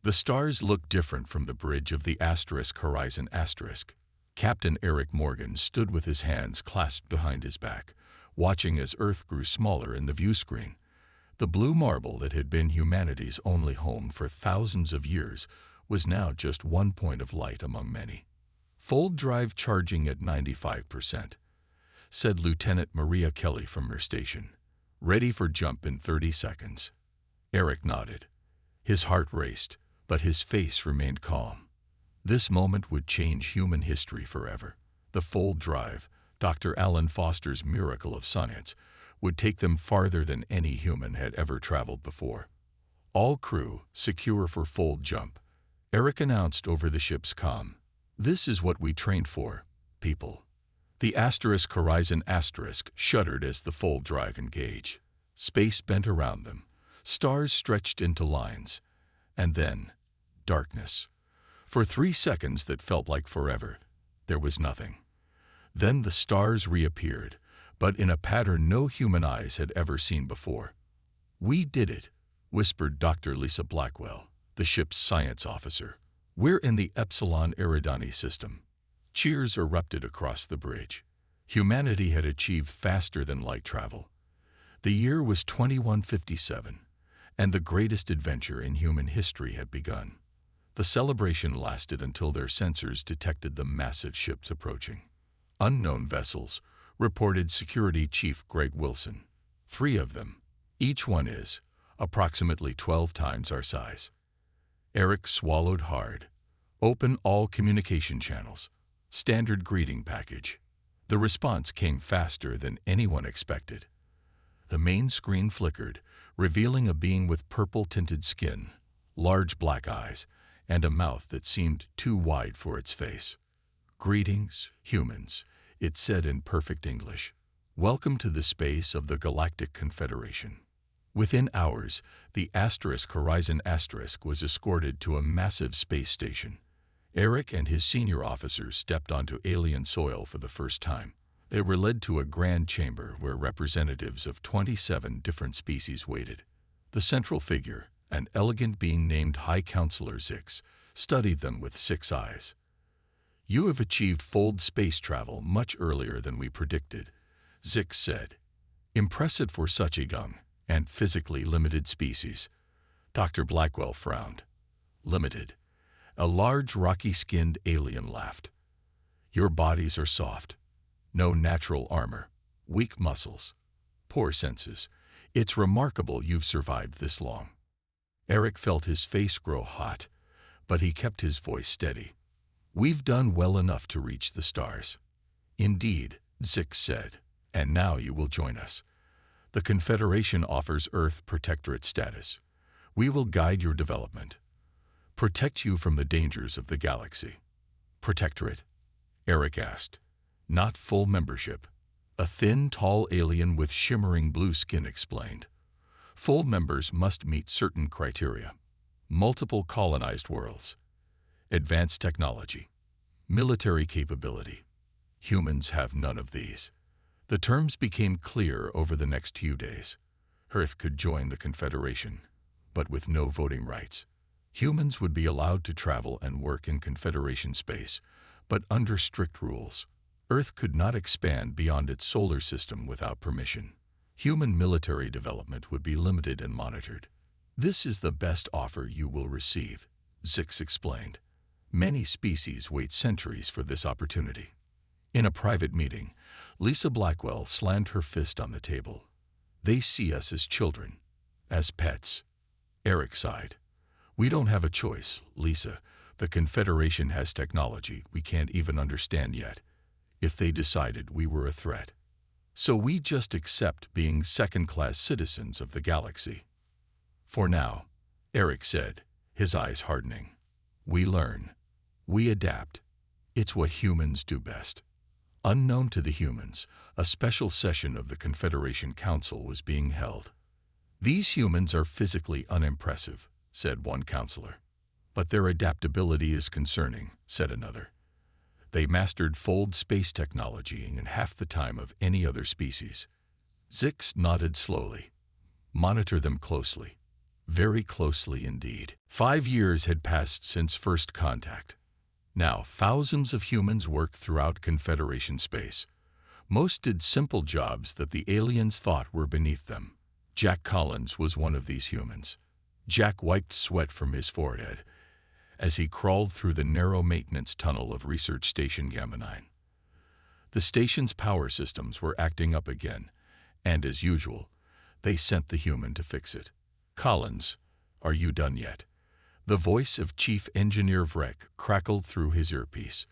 The stars looked different from the bridge of the asterisk horizon asterisk. Captain Eric Morgan stood with his hands clasped behind his back, watching as Earth grew smaller in the view screen. The blue marble that had been humanity's only home for thousands of years was now just one point of light among many. "Fold drive charging at 95%, said Lieutenant Maria Kelly from her station. "Ready for jump in 30 seconds. Eric nodded. His heart raced, but his face remained calm. This moment would change human history forever. The fold drive, Dr. Alan Foster's miracle of science, would take them farther than any human had ever traveled before. "All crew, secure for fold jump," Eric announced over the ship's comm. "This is what we trained for, people." The asterisk horizon asterisk shuddered as the fold drive engaged. Space bent around them. Stars stretched into lines. And then, darkness. For 3 seconds that felt like forever, there was nothing. Then the stars reappeared, but in a pattern no human eyes had ever seen before. "We did it," whispered Dr. Lisa Blackwell, the ship's science officer. "We're in the Epsilon Eridani system." Cheers erupted across the bridge. Humanity had achieved faster-than-light travel. The year was 2157, and the greatest adventure in human history had begun. The celebration lasted until their sensors detected the massive ships approaching. "Unknown vessels," reported Security Chief Greg Wilson. "3 of them. Each one is approximately 12 times our size." Eric swallowed hard. "Open all communication channels. Standard greeting package." The response came faster than anyone expected. The main screen flickered, revealing a being with purple-tinted skin, large black eyes, and a mouth that seemed too wide for its face. "Greetings, humans," it said in perfect English. "Welcome to the space of the Galactic Confederation." Within hours, the asterisk horizon asterisk was escorted to a massive space station. Eric and his senior officers stepped onto alien soil for the first time. They were led to a grand chamber where representatives of 27 different species waited. The central figure, an elegant being named High Counselor Zix, studied them with 6 eyes. "You have achieved fold space travel much earlier than we predicted," Zix said. "Impressive for such a young and physically limited species." Dr. Blackwell frowned. "Limited?" A large, rocky-skinned alien laughed. "Your bodies are soft. No natural armor, weak muscles, poor senses. It's remarkable you've survived this long." Eric felt his face grow hot, but he kept his voice steady. "We've done well enough to reach the stars." "Indeed," Zix said, "and now you will join us. The Confederation offers Earth Protectorate status. We will guide your development, protect you from the dangers of the galaxy." "Protectorate?" Eric asked. "Not full membership," a thin, tall alien with shimmering blue skin explained. "Full members must meet certain criteria. Multiple colonized worlds, advanced technology, military capability. Humans have none of these." The terms became clear over the next few days. Earth could join the Confederation, but with no voting rights. Humans would be allowed to travel and work in Confederation space, but under strict rules. Earth could not expand beyond its solar system without permission. Human military development would be limited and monitored. "This is the best offer you will receive," Zix explained. "Many species wait centuries for this opportunity." In a private meeting, Lisa Blackwell slammed her fist on the table. "They see us as children, as pets." Eric sighed. "We don't have a choice, Lisa. The Confederation has technology we can't even understand yet. If they decided we were a threat, so we just accept being second-class citizens of the galaxy." "For now," Eric said, his eyes hardening. "We learn. We adapt. It's what humans do best." Unknown to the humans, a special session of the Confederation Council was being held. "These humans are physically unimpressive," said one counselor. "But their adaptability is concerning," said another. "They mastered fold space technology in half the time of any other species." Zix nodded slowly. "Monitor them closely. Very closely indeed. 5 years had passed since first contact. Now, thousands of humans worked throughout Confederation space. Most did simple jobs that the aliens thought were beneath them. Jack Collins was one of these humans. Jack wiped sweat from his forehead as he crawled through the narrow maintenance tunnel of Research Station Gamma 9. The station's power systems were acting up again, and as usual, they sent the human to fix it. "Collins, are you done yet?" The voice of Chief Engineer Vrek crackled through his earpiece.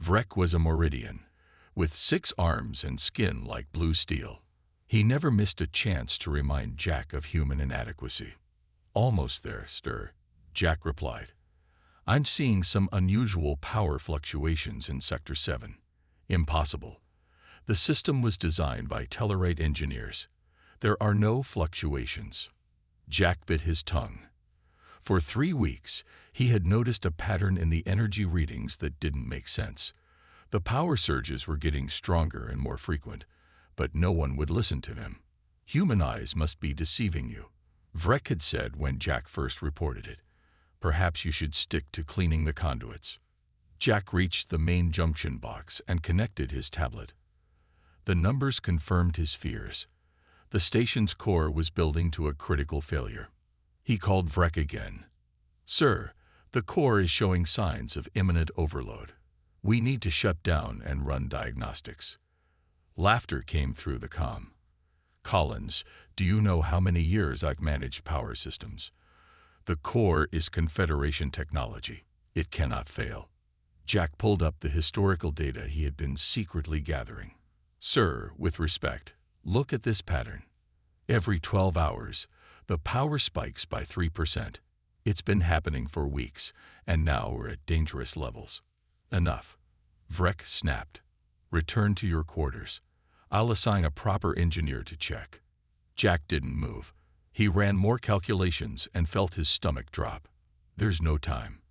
Vrek was a Meridian, with 6 arms and skin like blue steel. He never missed a chance to remind Jack of human inadequacy. "Almost there, sir," Jack replied. "I'm seeing some unusual power fluctuations in Sector 7. Impossible. The system was designed by Tellarite engineers. There are no fluctuations." Jack bit his tongue. For 3 weeks, he had noticed a pattern in the energy readings that didn't make sense. The power surges were getting stronger and more frequent, but no one would listen to him. "Human eyes must be deceiving you," Vrek had said when Jack first reported it. "Perhaps you should stick to cleaning the conduits." Jack reached the main junction box and connected his tablet. The numbers confirmed his fears. The station's core was building to a critical failure. He called Vrek again. "Sir, the core is showing signs of imminent overload. We need to shut down and run diagnostics." Laughter came through the comm. "Collins, do you know how many years I've managed power systems? The core is Confederation technology. It cannot fail." Jack pulled up the historical data he had been secretly gathering. "Sir, with respect, look at this pattern. Every 12 hours, the power spikes by 3%. It's been happening for weeks, and now we're at dangerous levels." "Enough," Vrek snapped. "Return to your quarters. I'll assign a proper engineer to check." Jack didn't move. He ran more calculations and felt his stomach drop. "There's no time.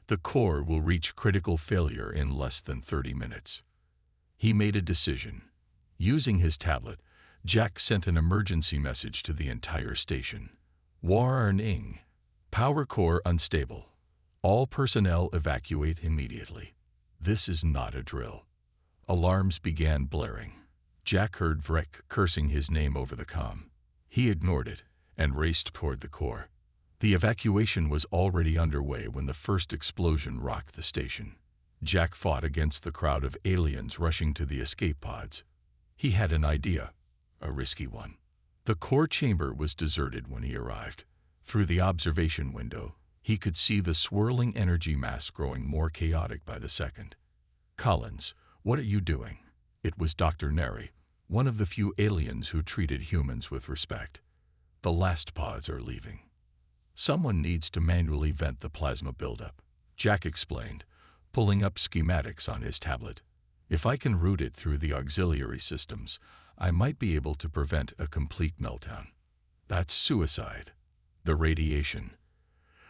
The core will reach critical failure in less than 30 minutes. He made a decision. Using his tablet, Jack sent an emergency message to the entire station. "Warning. Power core unstable. All personnel evacuate immediately." This is not a drill. Alarms began blaring. Jack heard Vrek cursing his name over the comm. He ignored it and raced toward the core. The evacuation was already underway when the first explosion rocked the station. Jack fought against the crowd of aliens rushing to the escape pods. He had an idea, a risky one. The core chamber was deserted when he arrived. Through the observation window, he could see the swirling energy mass growing more chaotic by the second. "Collins, what are you doing?" It was Dr. Neri, one of the few aliens who treated humans with respect. "The last pods are leaving. Someone needs to manually vent the plasma buildup," Jack explained, pulling up schematics on his tablet. "If I can route it through the auxiliary systems, I might be able to prevent a complete meltdown." "That's suicide. The radiation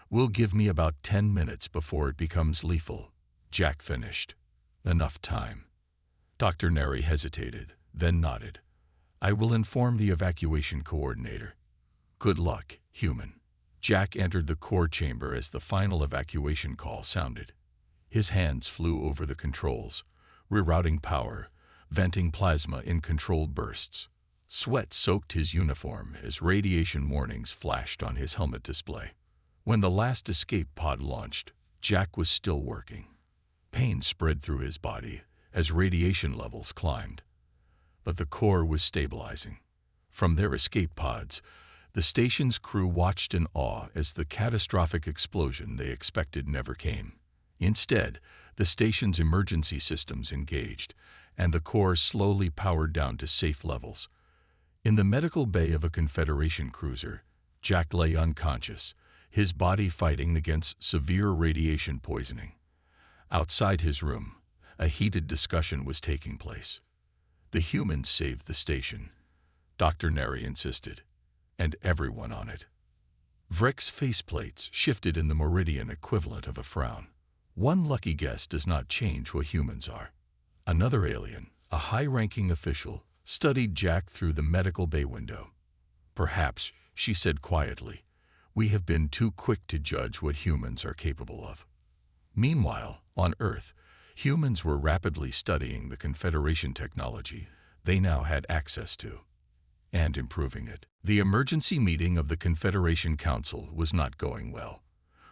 will give me about 10 minutes before it becomes lethal," Jack finished. "Enough time." Dr. Neri hesitated, then nodded. "I will inform the evacuation coordinator. Good luck, human." Jack entered the core chamber as the final evacuation call sounded. His hands flew over the controls, rerouting power, venting plasma in controlled bursts. Sweat soaked his uniform as radiation warnings flashed on his helmet display. When the last escape pod launched, Jack was still working. Pain spread through his body as radiation levels climbed. But the core was stabilizing. From their escape pods, the station's crew watched in awe as the catastrophic explosion they expected never came. Instead, the station's emergency systems engaged, and the core slowly powered down to safe levels. In the medical bay of a Confederation cruiser, Jack lay unconscious, his body fighting against severe radiation poisoning. Outside his room, a heated discussion was taking place. "The humans saved the station," Dr. Neri insisted, "and everyone on it." Vrek's faceplates shifted in the Meridian equivalent of a frown. "One lucky guess does not change what humans are." Another alien, a high-ranking official, studied Jack through the medical bay window. "Perhaps," she said quietly, We have been too quick to judge what humans are capable of. Meanwhile, on Earth, humans were rapidly studying the Confederation technology they now had access to, and improving it. The emergency meeting of the Confederation Council was not going well.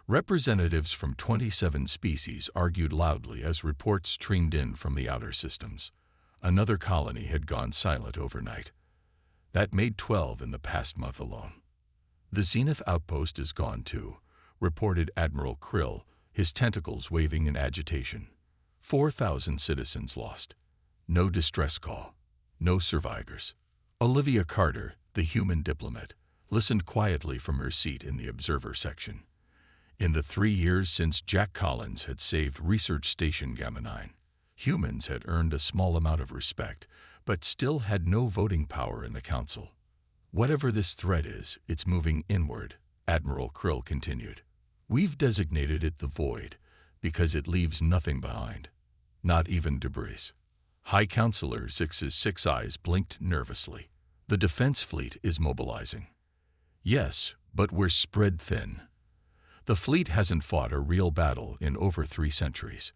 Representatives from 27 species argued loudly as reports streamed in from the outer systems. Another colony had gone silent overnight. That made 12 in the past month alone. The Zenith outpost is gone too, reported Admiral Krill, his tentacles waving in agitation. 4,000 citizens lost. No distress call. No survivors. Olivia Carter, the human diplomat, listened quietly from her seat in the observer section. In the 3 years since Jack Collins had saved Research Station Gamma 9, humans had earned a small amount of respect, but still had no voting power in the council. Whatever this threat is, it's moving inward, Admiral Krill continued. We've designated it the Void because it leaves nothing behind, not even debris. High Counselor Zix's 6 eyes blinked nervously. The defense fleet is mobilizing. Yes, but we're spread thin. The fleet hasn't fought a real battle in over 3 centuries.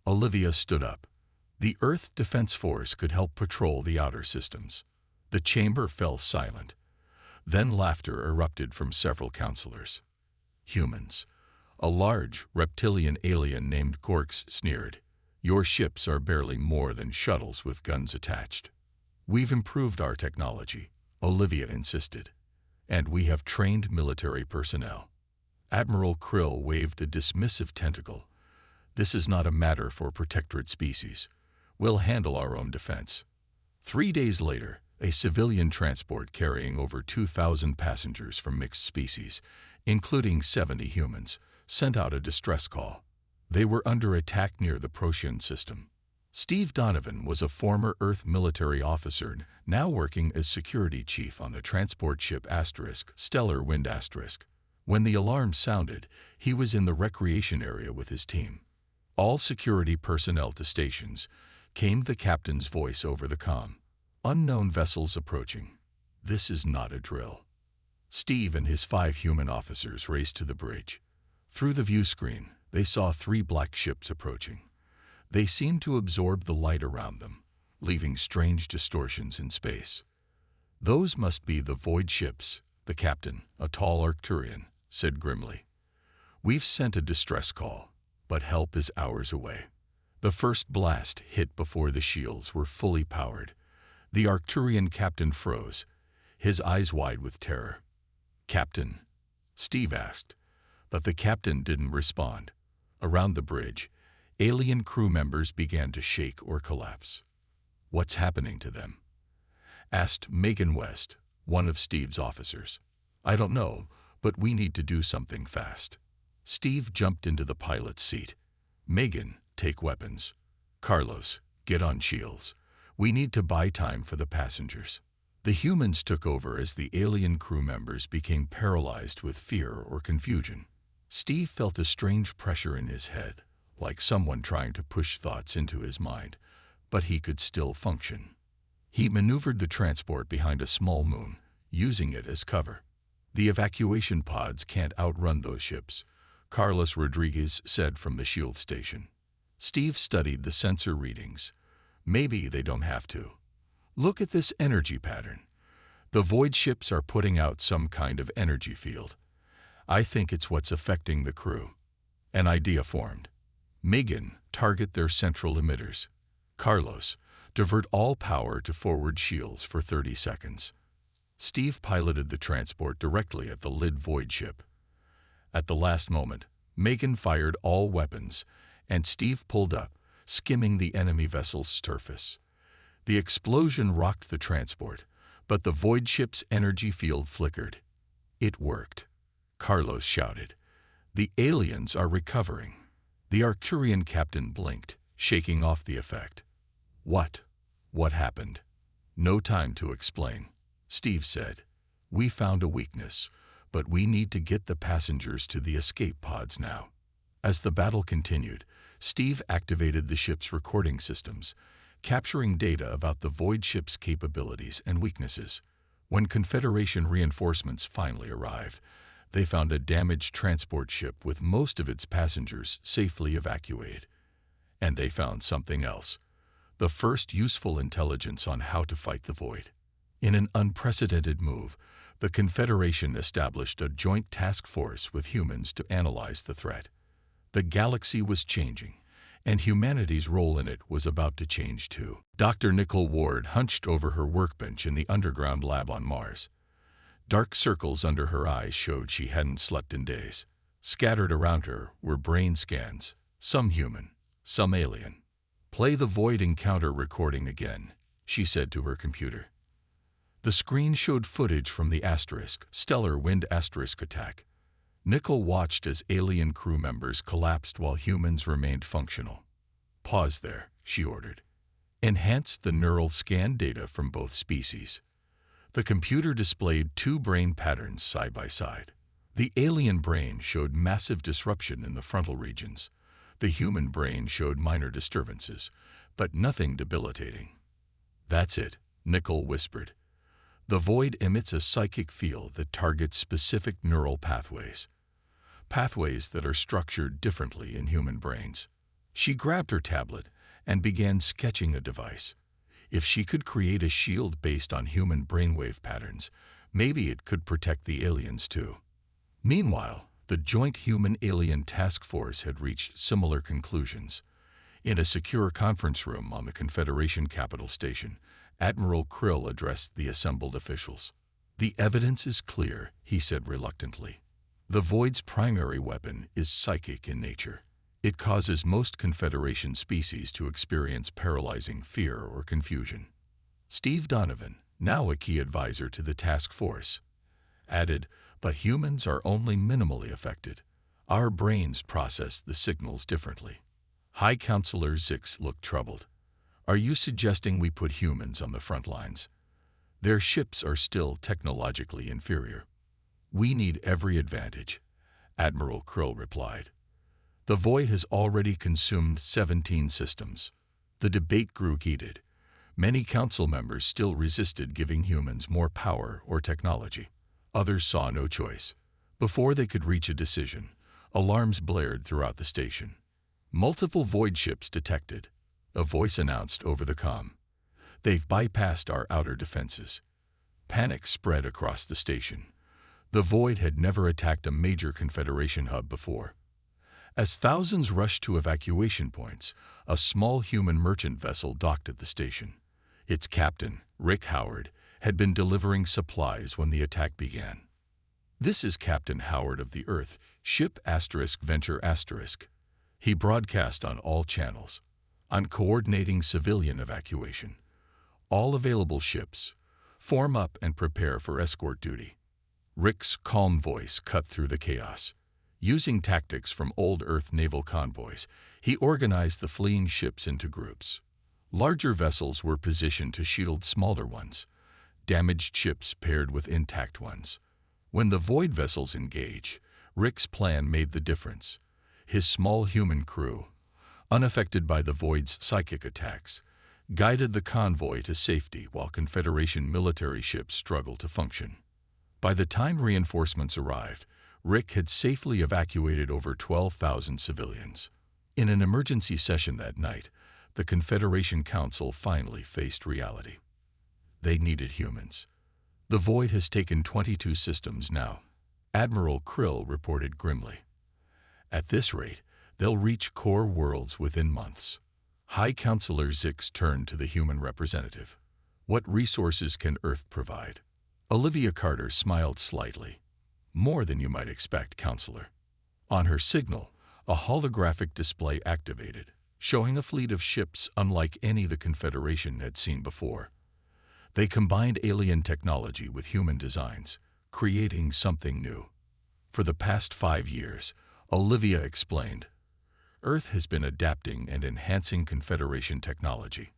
Olivia stood up. The Earth Defense Force could help patrol the outer systems. The chamber fell silent. Then laughter erupted from several counselors. Humans. A large, reptilian alien named Gorks sneered. Your ships are barely more than shuttles with guns attached. We've improved our technology, Olivia insisted. And we have trained military personnel. Admiral Krill waved a dismissive tentacle. This is not a matter for protectorate species. We'll handle our own defense. 3 days later, a civilian transport carrying over 2,000 passengers from mixed species, including 70 humans, sent out a distress call. They were under attack near the Procyon system. Steve Donovan was a former Earth military officer, now working as security chief on the transport ship Stellar Wind *. When the alarm sounded, he was in the recreation area with his team. All security personnel to stations, came the captain's voice over the comm. Unknown vessels approaching. This is not a drill. Steve and his 5 human officers raced to the bridge. Through the view screen, they saw 3 black ships approaching. They seemed to absorb the light around them, leaving strange distortions in space. Those must be the Void ships, the captain, a tall Arcturian, said grimly. We've sent a distress call, but help is hours away. The first blast hit before the shields were fully powered. The Arcturian captain froze, his eyes wide with terror. Captain? Steve asked, but the captain didn't respond. Around the bridge, alien crew members began to shake or collapse. What's happening to them? Asked Megan West, one of Steve's officers. I don't know, but we need to do something fast. Steve jumped into the pilot's seat. Megan, take weapons. Carlos, get on shields. We need to buy time for the passengers. The humans took over as the alien crew members became paralyzed with fear or confusion. Steve felt a strange pressure in his head, like someone trying to push thoughts into his mind, but he could still function. He maneuvered the transport behind a small moon, using it as cover. The evacuation pods can't outrun those ships, Carlos Rodriguez said from the shield station. Steve studied the sensor readings. Maybe they don't have to. Look at this energy pattern. The Void ships are putting out some kind of energy field. I think it's what's affecting the crew. An idea formed. Megan, target their central emitters. Carlos, divert all power to forward shields for 30 seconds. Steve piloted the transport directly at the Lid Void ship. At the last moment, Megan fired all weapons, and Steve pulled up, skimming the enemy vessel's surface. The explosion rocked the transport, but the Void ship's energy field flickered. It worked. Carlos shouted. The aliens are recovering. The Arcturian captain blinked, shaking off the effect. What? What happened? No time to explain. Steve said. We found a weakness, but we need to get the passengers to the escape pods now. As the battle continued, Steve activated the ship's recording systems, capturing data about the Void ship's capabilities and weaknesses. When Confederation reinforcements finally arrived, They found a damaged transport ship with most of its passengers safely evacuated. And they found something else. The first useful intelligence on how to fight the void. In an unprecedented move, the Confederation established a joint task force with humans to analyze the threat. The galaxy was changing, and humanity's role in it was about to change too. Dr. Nicole Ward hunched over her workbench in the underground lab on Mars. Dark circles under her eyes showed she hadn't slept in days. Scattered around her were brain scans, some human, some alien. "Play the Void encounter recording again," she said to her computer. The screen showed footage from the stellar wind attack. Nicole watched as alien crew members collapsed while humans remained functional. "Pause there," she ordered. "Enhance the neural scan data from both species." The computer displayed two brain patterns side by side. The alien brain showed massive disruption in the frontal regions. The human brain showed minor disturbances, but nothing debilitating. "That's it," Nicole whispered. "The void emits a psychic field that targets specific neural pathways that are structured differently in human brains." She grabbed her tablet and began sketching a device. If she could create a shield based on human brainwave patterns, maybe it could protect the aliens too. Meanwhile, the Joint Human-Alien Task Force had reached similar conclusions. In a secure conference room on the Confederation Capital Station, Admiral Krill addressed the assembled officials. "The evidence is clear," he said reluctantly. "The Void's primary weapon is psychic in nature. It causes most Confederation species to experience paralyzing fear or confusion." Steve Donovan, now a key advisor to the task force, added, "But humans are only minimally affected. Our brains process the signals differently." High Counselor Zix looked troubled. "Are you suggesting we put humans on the front lines? Their ships are still technologically inferior." "We need every advantage," Admiral Krill replied. "The Void has already consumed 17 systems." The debate grew heated. Many council members still resisted giving humans more power or technology. Others saw no choice. Before they could reach a decision, alarms blared throughout the station. "Multiple Void ships detected," a voice announced over the comm. "They've bypassed our outer defenses." Panic spread across the station. The Void had never attacked a major Confederation hub before. As thousands rushed to evacuation points, a small human merchant vessel docked at the station. Its captain, Rick Howard, had been delivering supplies when the attack began. "This is Captain Howard of the Earth, ship Venture *." He broadcast on all channels. "I'm coordinating civilian evacuation. All available ships, form up and prepare for escort duty." Rick's calm voice cut through the chaos. Using tactics from old Earth naval convoys, he organized the fleeing ships into groups. Larger vessels were positioned to shield smaller ones. Damaged ships paired with intact ones. When the Void vessels engage, Rick's plan made the difference. His small human crew, unaffected by the Void's psychic attacks, guided the convoy to safety while Confederation military ships struggled to function. By the time reinforcements arrived, Rick had safely evacuated over 12,000 civilians. In an emergency session that night, the Confederation Council finally faced reality. They needed humans. "The Void has taken 22 systems now," Admiral Krill reported grimly. "At this rate, they'll reach core worlds within months." High Counselor Zix turned to the human representative. "What resources can Earth provide?" Olivia Carter smiled slightly. "More than you might expect, Counselor." On her signal, a holographic display activated, showing a fleet of ships unlike any the Confederation had seen before. They combined alien technology with human designs, creating something new. "For the past 5 years," Olivia explained, "Earth has been adapting and enhancing Confederation technology.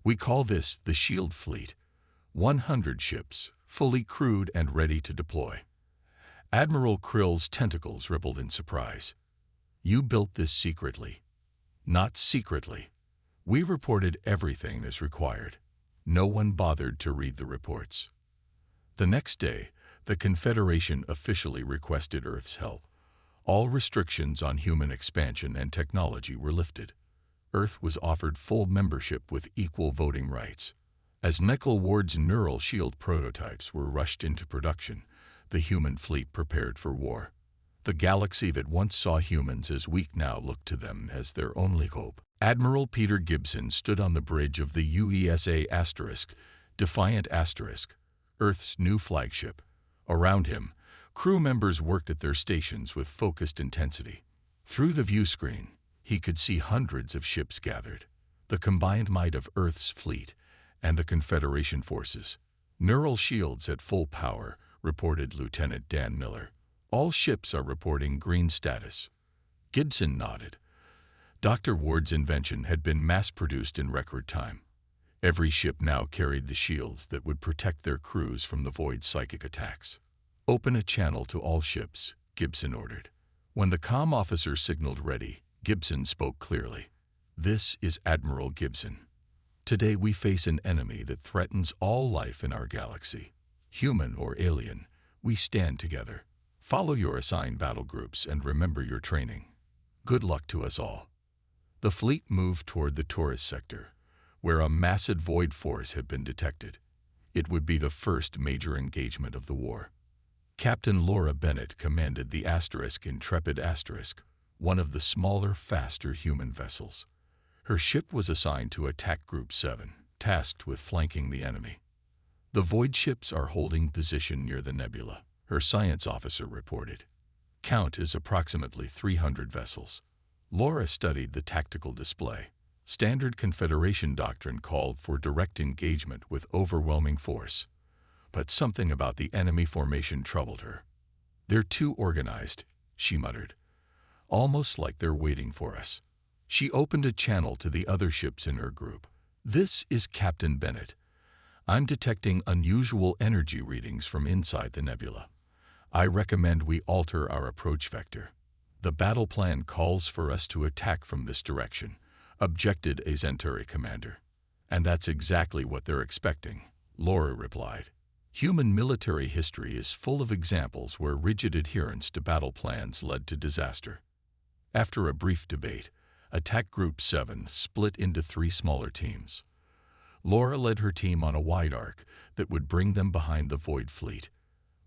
We call this the Shield Fleet, 100 ships, fully crewed and ready to deploy." Admiral Krill's tentacles rippled in surprise. "You built this secretly." "Not secretly. We reported everything as required. No one bothered to read the reports." The next day, The Confederation officially requested Earth's help. All restrictions on human expansion and technology were lifted. Earth was offered full membership with equal voting rights. As Michael Ward's neural shield prototypes were rushed into production, the human fleet prepared for war. The galaxy that once saw humans as weak now looked to them as their only hope. Admiral Peter Gibson stood on the bridge of the USA*, Defiant*, Earth's new flagship. Around him, crew members worked at their stations with focused intensity. Through the view screen, he could see hundreds of ships gathered, the combined might of Earth's fleet and the Confederation forces. Neural shields at full power, reported Lieutenant Dan Miller. All ships are reporting green status. Gibson nodded. Dr. Ward's invention had been mass-produced in record time. Every ship now carried the shields that would protect their crews from the Void's psychic attacks. "Open a channel to all ships," Gibson ordered. When the comm officer signaled ready, Gibson spoke clearly. "This is Admiral Gibson. Today we face an enemy that threatens all life in our galaxy. Human or alien, we stand together. Follow your assigned battle groups and remember your training. Good luck to us all." The fleet moved toward the tourist sector, where a massive void force had been detected. It would be the first major engagement of the war. Captain Laura Bennett commanded the Intrepid *, one of the smaller, faster human vessels. Her ship was assigned to Attack Group 7, tasked with flanking the enemy. "The void ships are holding position near the nebula," her science officer reported. "Count is approximately 300 vessels." Laura studied the tactical display. Standard Confederation doctrine called for direct engagement with overwhelming force. But something about the enemy formation troubled her. "They're too organized," she muttered. "Almost like they're waiting for us." She opened a channel to the other ships in her group. "This is Captain Bennett. I'm detecting unusual energy readings from inside the nebula. I recommend we alter our approach vector. The battle plan calls for us to attack from this direction," objected a Centauri commander. "And that's exactly what they're expecting," Laura replied. Human military history is full of examples where rigid adherence to battle plans led to disaster. After a brief debate, Attack Group 7 split into 3 smaller teams. Laura led her team on a wide arc that would bring them behind the Void fleet.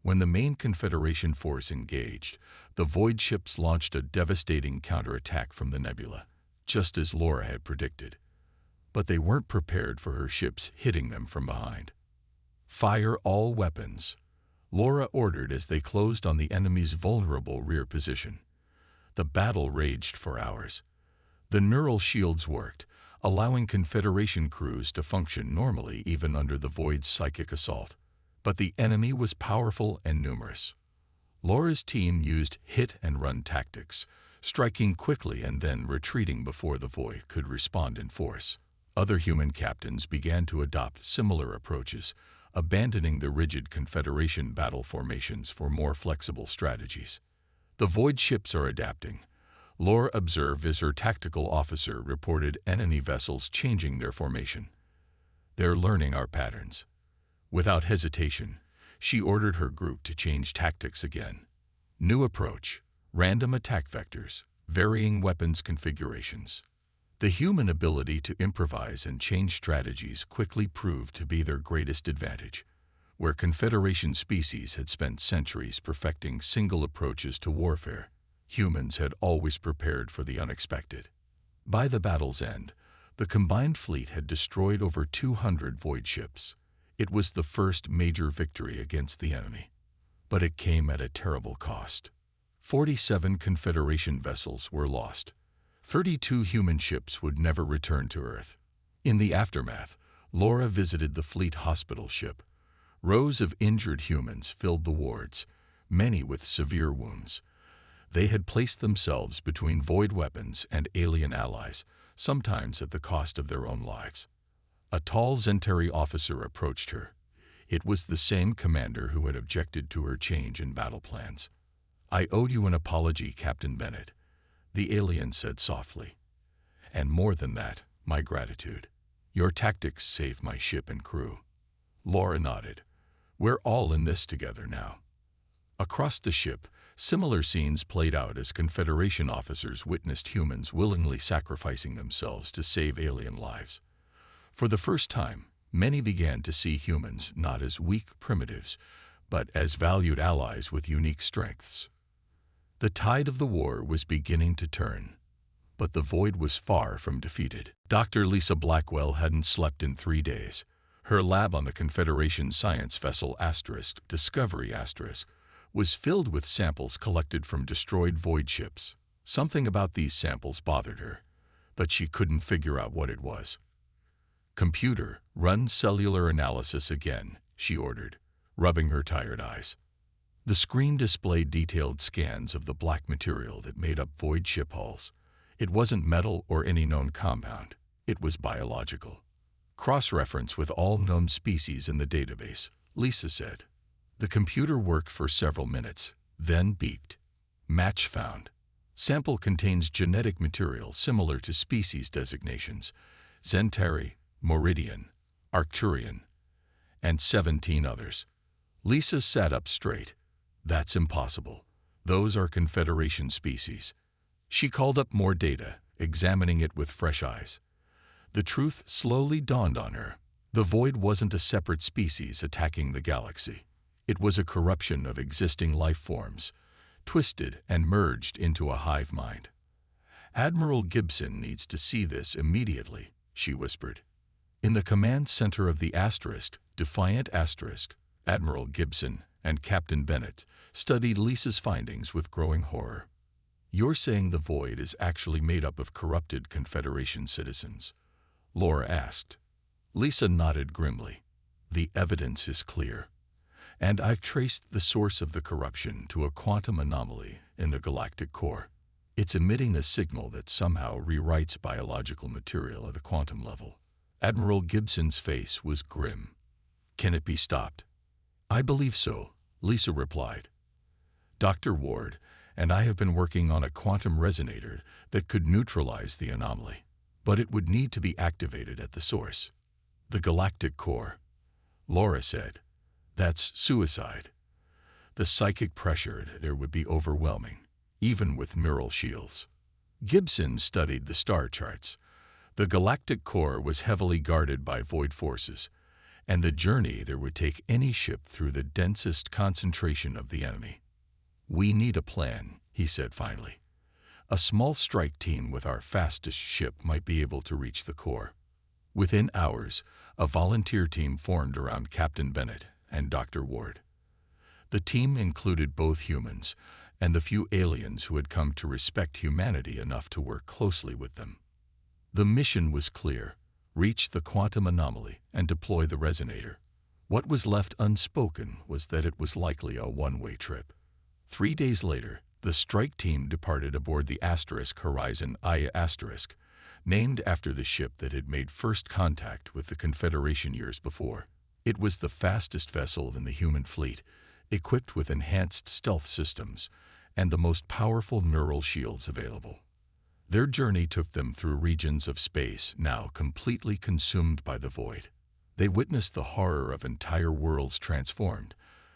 When the main Confederation force engaged, the Void ships launched a devastating counterattack from the nebula, just as Laura had predicted. But they weren't prepared for her ships hitting them from behind. "Fire all weapons," Laura ordered as they closed on the enemy's vulnerable rear position. The battle raged for hours. The neural shields worked, allowing Confederation crews to function normally even under the Void's psychic assault. But the enemy was powerful and numerous. Laura's team used hit-and-run tactics, striking quickly and then retreating before the Void could respond in force. Other human captains began to adopt similar approaches, abandoning the rigid Confederation battle formations for more flexible strategies. "The Void ships are adapting," Laura observed as her tactical officer reported enemy vessels changing their formation. "They're learning our patterns." Without hesitation, she ordered her group to change tactics again. New approach, random attack vectors, varying weapons configurations. The human ability to improvise and change strategies quickly proved to be their greatest advantage. Where Confederation species had spent centuries perfecting single approaches to warfare, humans had always prepared for the unexpected. By the battle's end, the combined fleet had destroyed over 200 Void ships. It was the first major victory against the enemy. But it came at a terrible cost. 47 Confederation vessels were lost. 32 human ships would never return to Earth. In the aftermath, Laura visited the fleet hospital ship. Rows of injured humans filled the wards, many with severe wounds. They had placed themselves between Void weapons and alien allies, sometimes at the cost of their own lives. A tall Centauri officer approached her. It was the same commander who had objected to her change in battle plans. "I owe you an apology, Captain Bennett," the alien said softly. "And more than that, my gratitude. Your tactics saved my ship and crew." Laura nodded. "We're all in this together now." Across the ship, similar scenes played out as Confederation officers witnessed humans willingly sacrificing themselves to save alien lives. For the first time, many began to see humans not as weak primitives, but as valued allies with unique strengths. The tide of the war was beginning to turn, but the Void was far from defeated. Dr. Lisa Blackwell hadn't slept in 3 days. Her lab on the Confederation science vessel Discovery was filled with samples collected from destroyed Void ships. Something about these samples bothered her, but she couldn't figure out what it was. "Computer, run cellular analysis again," she ordered, rubbing her tired eyes. The screen displayed detailed scans of the black material that made up Void ship hulls. It wasn't metal or any known compound. It was biological. "Cross-reference with all known species in the database," Lisa said. The computer worked for several minutes, then beeped. "Match found. Sample contains genetic material similar to species designations: Zentari, Moridian, Arcturian, and 17 others." Lisa sat up straight. "That's impossible. Those are Confederation species." She called up more data, examining it with fresh eyes. The truth slowly dawned on her. The Void wasn't a separate species attacking the galaxy. It was a corruption of existing life forms, twisted and merged into a hive mind. "Admiral Gibson needs to see this immediately," she whispered. In the command center of the Defiant Admiral Gibson and Captain Bennett studied Lisa's findings with growing horror. "You're saying the Void is actually made up of corrupted Confederation citizens?" Laura asked. Lisa nodded grimly. "The evidence is clear. And I've traced the source of the corruption to a quantum anomaly in the galactic core. It's emitting a signal that somehow rewrites biological material at a quantum level." Admiral Gibson's face was grim. "Can it be stopped?" "I believe so," Lisa replied. "Dr. Ward and I have been working on a quantum resonator that could neutralize the anomaly, but it would need to be activated at the source." "The galactic core," Laura said. "That's suicide. The psychic pressure there would be overwhelming, even with neural shields." Gibson studied the star charts. The galactic core was heavily guarded by Void forces, and the journey there would take any ship through the densest concentration of the enemy. "We need a plan," he said finally. "A small strike team with our fastest ship might be able to reach the core." Within hours, a volunteer team formed around Captain Bennett and Dr. Ward. The team included both humans and the few aliens who had come to respect humanity enough to work closely with them. The mission was clear: reach the quantum anomaly and deploy the resonator. What was left unspoken was that it was likely a one-way trip. 3 days later, the strike team departed aboard the Horizon named after the ship that had made first contact with the Confederation years before. It was the fastest vessel in the human fleet, equipped with enhanced stealth systems and the most powerful neural shields available. Their journey took them through regions of space now completely consumed by the Void. They witnessed the horror of entire worlds transformed,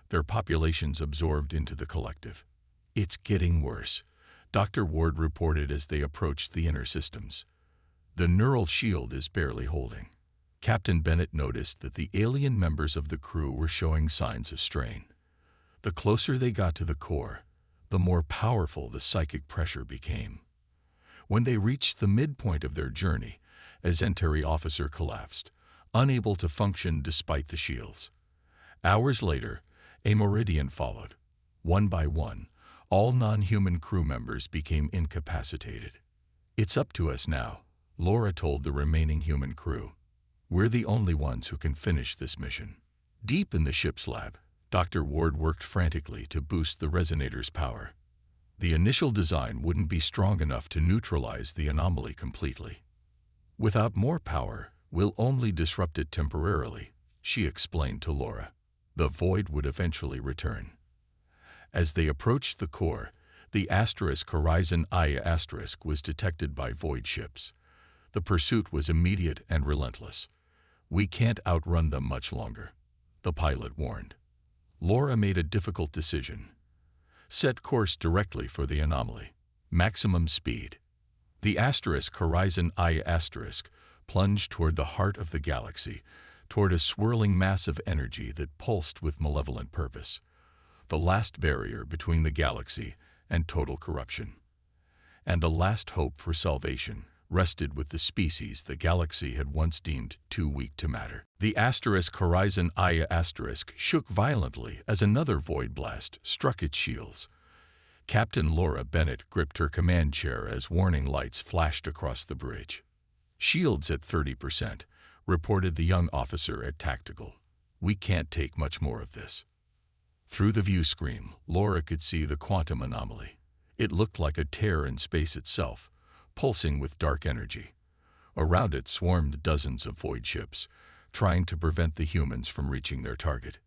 their populations absorbed into the collective. "It's getting worse," Dr. Ward reported as they approached the inner systems. "The neural shield is barely holding." Captain Bennett noticed that the alien members of the crew were showing signs of strain. The closer they got to the core, the more powerful the psychic pressure became. When they reached the midpoint of their journey, a Zentari officer collapsed, unable to function despite the shields. Hours later, a Moridian followed. One by one, all non-human crew members became incapacitated. "It's up to us now," Laura told the remaining human crew. "We're the only ones who can finish this mission." Deep in the ship's lab, Dr. Ward worked frantically to boost the resonator's power. The initial design wouldn't be strong enough to neutralize the anomaly completely. "Without more power, we'll only disrupt it temporarily," she explained to Laura. "The Void would eventually return." As they approached the core, the Horizon was detected by Void ships. The pursuit was immediate and relentless. "We can't outrun them much longer," the pilot warned. Laura made a difficult decision. Set course directly for the anomaly. Maximum speed. The Horizon I plunged toward the heart of the galaxy, toward a swirling mass of energy that pulsed with malevolent purpose, the last barrier between the galaxy and total corruption. And the last hope for salvation rested with the species the galaxy had once deemed too weak to matter. The Horizon I shook violently as another void blast struck its shields. Captain Laura Bennett gripped her command chair as warning lights flashed across the bridge. "Shields at 30%, reported the young officer at Tactical. "We can't take much more of this." Through the view screen, Laura could see the quantum anomaly. It looked like a tear in space itself, pulsing with dark energy. Around it swarmed dozens of void ships, trying to prevent the humans from reaching their target.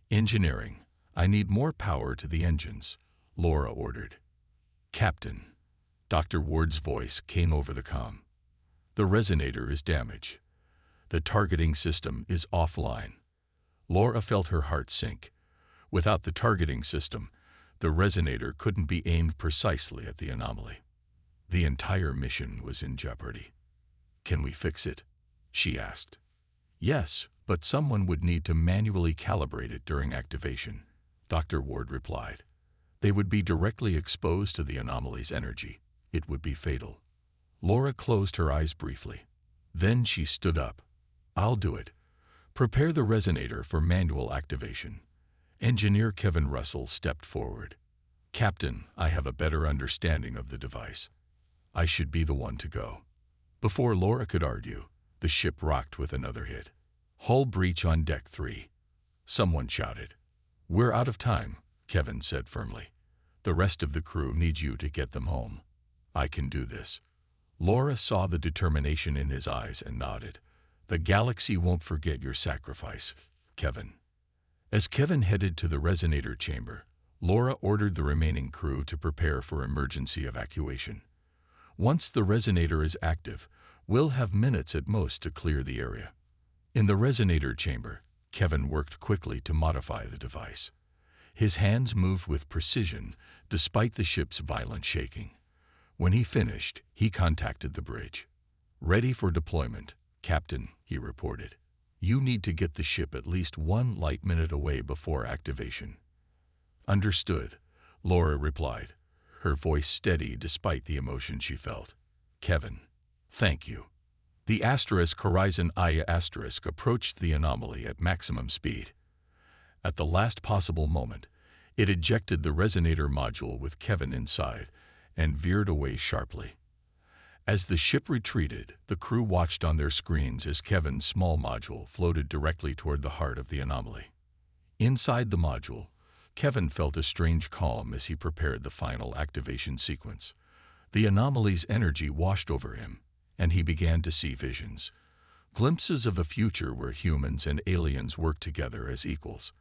"Engineering, I need more power to the engines," Laura ordered. "Captain," Dr. Ward's voice came over the comm. "The resonator is damaged. The targeting system is offline." Laura felt her heart sink. Without the targeting system, the resonator couldn't be aimed precisely at the anomaly. The entire mission was in jeopardy. "Can we fix it?" she asked. "Yes, but someone would need to manually calibrate it during activation," Dr. Ward replied. "They would be directly exposed to the anomaly's energy. It would be fatal." Laura closed her eyes briefly. Then she stood up. "I'll do it. Prepare the resonator for manual activation." Engineer Kevin Russell stepped forward. "Captain, I have a better understanding of the device. I should be the one to go." Before Laura could argue, the ship rocked with another hit. "Hull breach on Deck 3. Someone shouted. "We're out of time," Kevin said firmly. "The rest of the crew needs you to get them home." "I can do this." Laura saw the determination in his eyes and nodded. "The galaxy won't forget your sacrifice, Kevin." As Kevin headed to the resonator chamber, Laura ordered the remaining crew to prepare for emergency evacuation. "Once the resonator is active, we'll have minutes at most to clear the area." In the resonator chamber, Kevin worked quickly to modify the device. His hands moved with precision despite the ship's violent shaking. When he finished, he contacted the bridge. "Ready for deployment, Captain," he reported. "You need to get the ship at least 1 light minute away before activation." "Understood," Laura replied, her voice steady despite the emotion she felt. "Kevin, thank you." The Horizon I approached the anomaly at maximum speed. At the last possible moment, it ejected the resonator module with Kevin inside and veered away sharply. As the ship retreated, the crew watched on their screens as Kevin's small module floated directly toward the heart of the anomaly. Inside the module, Kevin felt a strange calm as he prepared the final activation sequence. The anomaly's energy washed over him, and he began to see visions. Glimpses of a future where humans and aliens worked together as equals.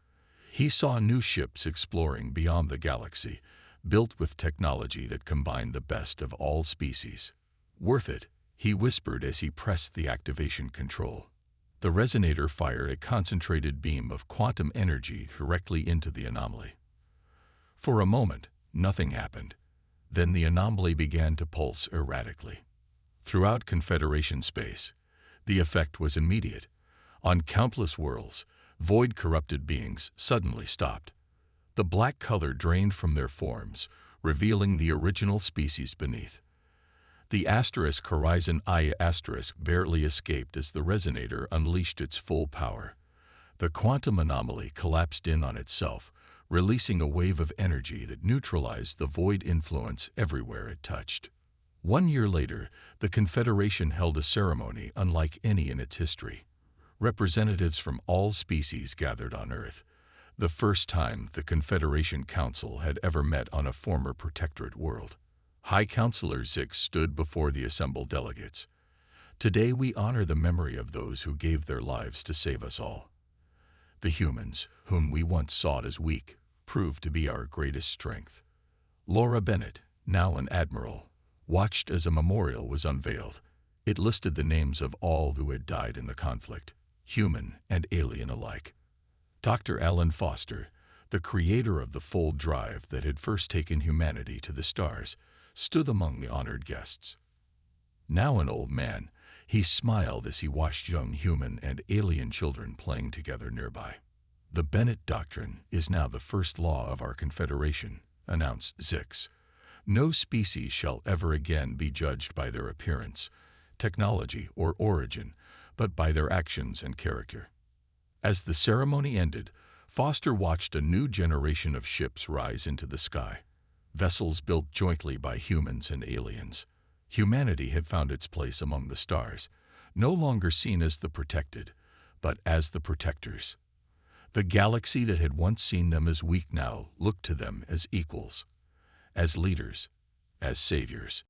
He saw new ships exploring beyond the galaxy, built with technology that combined the best of all species. "Worth it," he whispered as he pressed the activation control. The resonator fired a concentrated beam of quantum energy directly into the anomaly. For a moment, nothing happened. Then the anomaly began to pulse erratically. Throughout Confederation space, the effect was immediate. On countless worlds, void-corrupted beings suddenly stopped. The black color drained from their forms, revealing the original species beneath. The Horizon I barely escaped as the resonator unleashed its full power. The quantum anomaly collapsed in on itself, releasing a wave of energy that neutralized the void influence everywhere it touched. 1 year later, the Confederation held a ceremony unlike any in its history. Representatives from all species gathered on Earth, the first time the Confederation Council had ever met on a former protectorate world. High Counselor Zix stood before the assembled delegates. "Today we honor the memory of those who gave their lives to save us all. The humans, whom we once sought as weak, proved to be our greatest strength." Laura Bennett, now an admiral, watched as a memorial was unveiled. It listed the names of all who had died in the conflict, human and alien alike. Dr. Alan Foster, The creator of the full drive that had first taken humanity to the stars stood among the honored guests. Now an old man, he smiled as he watched young human and alien children playing together nearby. "The Bennett Doctrine is now the first law of our Confederation," announced Zix. "No species shall ever again be judged by their appearance, technology, or origin, but by their actions and character." As the ceremony ended, Foster watched a new generation of ships rise into the sky, vessels built jointly by humans and aliens. Humanity had found its place among the stars, no longer seen as the protected, but as the protectors. The galaxy that had once seen them as weak now looked to them as equals, as leaders, as saviors.